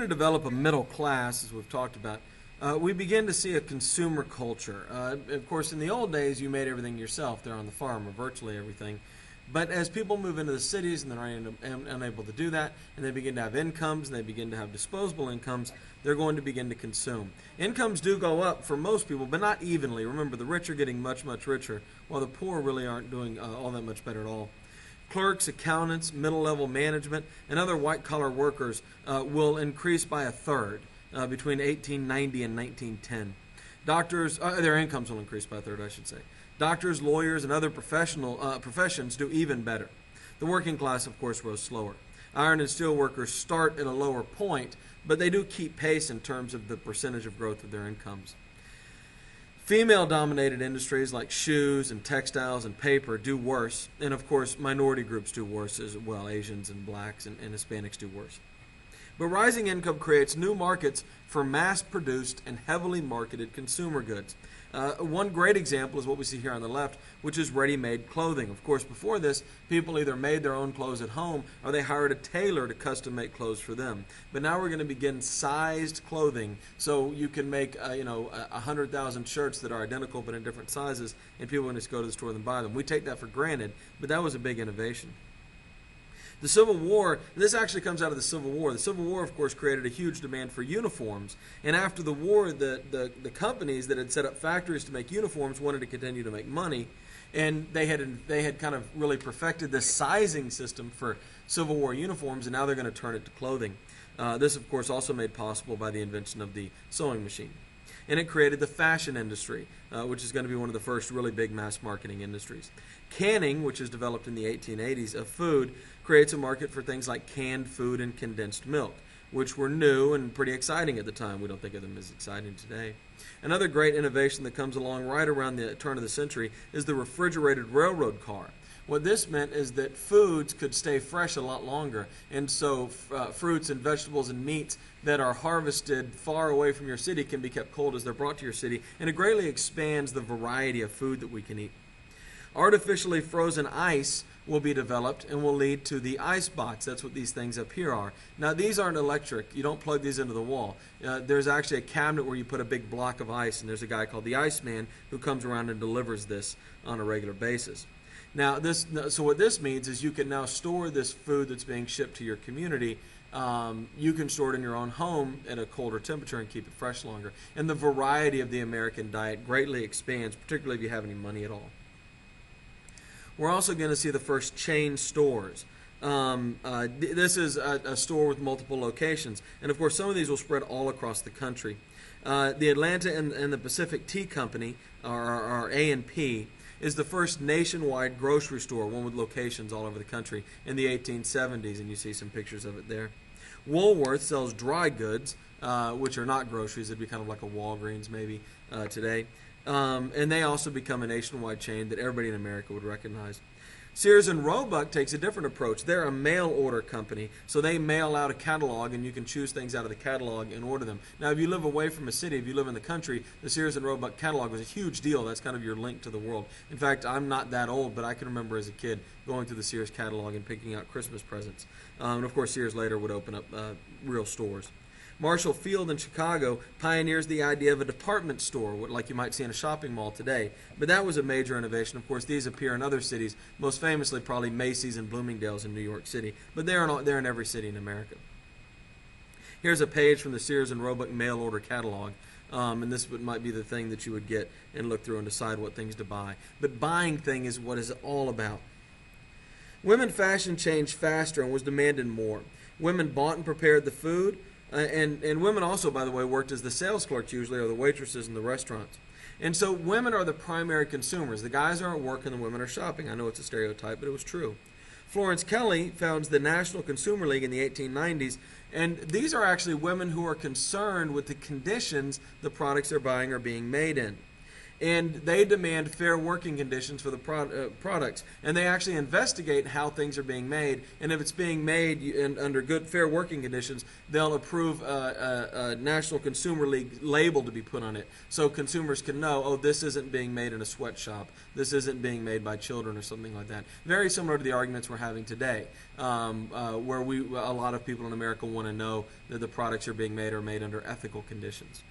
to develop a middle class, as we've talked about, we begin to see a consumer culture. Of course, in the old days, you made everything yourself there on the farm, or virtually everything. But as people move into the cities and they're unable to do that, and they begin to have incomes and they begin to have disposable incomes, they're going to begin to consume. Incomes do go up for most people, but not evenly. Remember, the rich are getting much, much richer, while the poor really aren't doing all that much better at all. Clerks, accountants, middle-level management, and other white-collar workers will increase by a third between 1890 and 1910. Doctors, their incomes will increase by a third, I should say. Doctors, lawyers, and other professions do even better. The working class, of course, rose slower. Iron and steel workers start at a lower point, but they do keep pace in terms of the percentage of growth of their incomes. Female-dominated industries like shoes and textiles and paper do worse, and of course minority groups do worse as well. Asians and blacks and Hispanics do worse. But rising income creates new markets for mass-produced and heavily marketed consumer goods. One great example is what we see here on the left, which is ready-made clothing. Of course, before this, people either made their own clothes at home or they hired a tailor to custom-make clothes for them. But now we're going to begin sized clothing, so you can make 100,000 shirts that are identical but in different sizes, and people can just go to the store and buy them. We take that for granted, but that was a big innovation. The Civil War, this actually comes out of the Civil War. The Civil War, of course, created a huge demand for uniforms. And after the war, the companies that had set up factories to make uniforms wanted to continue to make money. And they had kind of really perfected this sizing system for Civil War uniforms, and now they're going to turn it to clothing. This, of course, also made possible by the invention of the sewing machine. And it created the fashion industry, which is going to be one of the first really big mass marketing industries. Canning, which is developed in the 1880s, of food, creates a market for things like canned food and condensed milk, which were new and pretty exciting at the time. We don't think of them as exciting today. Another great innovation that comes along right around the turn of the century is the refrigerated railroad car. What this meant is that foods could stay fresh a lot longer, and so fruits and vegetables and meats that are harvested far away from your city can be kept cold as they're brought to your city, and it greatly expands the variety of food that we can eat. Artificially frozen ice will be developed and will lead to the ice bots. That's what these things up here are. Now, these aren't electric. You don't plug these into the wall. There's actually a cabinet where you put a big block of ice, and there's a guy called the Iceman who comes around and delivers this on a regular basis. Now, so what this means is you can now store this food that's being shipped to your community. You can store it in your own home at a colder temperature and keep it fresh longer. And the variety of the American diet greatly expands, particularly if you have any money at all. We're also going to see the first chain stores. This is a store with multiple locations. And, of course, some of these will spread all across the country. The Atlanta and the Pacific Tea Company, or A&P, is the first nationwide grocery store, one with locations all over the country, in the 1870s, and you see some pictures of it there. Woolworth sells dry goods, which are not groceries. It'd be kind of like a Walgreens maybe today. And they also become a nationwide chain that everybody in America would recognize. Sears and Roebuck takes a different approach. They're a mail order company, so they mail out a catalog, and you can choose things out of the catalog and order them. Now, if you live away from a city, if you live in the country, the Sears and Roebuck catalog was a huge deal. That's kind of your link to the world. In fact, I'm not that old, but I can remember as a kid going through the Sears catalog and picking out Christmas presents. And, of course, Sears later would open up real stores. Marshall Field in Chicago pioneers the idea of a department store, like you might see in a shopping mall today. But that was a major innovation. Of course, these appear in other cities, most famously probably Macy's and Bloomingdale's in New York City. But they're in every city in America. Here's a page from the Sears and Roebuck mail order catalog. And this might be the thing that you would get and look through and decide what things to buy. But buying thing is what it's all about. Women fashion changed faster and was demanded more. Women bought and prepared the food. And women also, by the way, worked as the sales clerks usually, or the waitresses in the restaurants. And so women are the primary consumers. The guys are at work and the women are shopping. I know it's a stereotype, but it was true. Florence Kelly founds the National Consumer League in the 1890s, and these are actually women who are concerned with the conditions the products they're buying are being made in. and they demand fair working conditions for the products. And they actually investigate how things are being made, and if it's being made under good, fair working conditions, they'll approve a National Consumer League label to be put on it, so consumers can know, oh, this isn't being made in a sweatshop, this isn't being made by children or something like that. Very similar to the arguments we're having today, where a lot of people in America want to know that the products are being made are made under ethical conditions.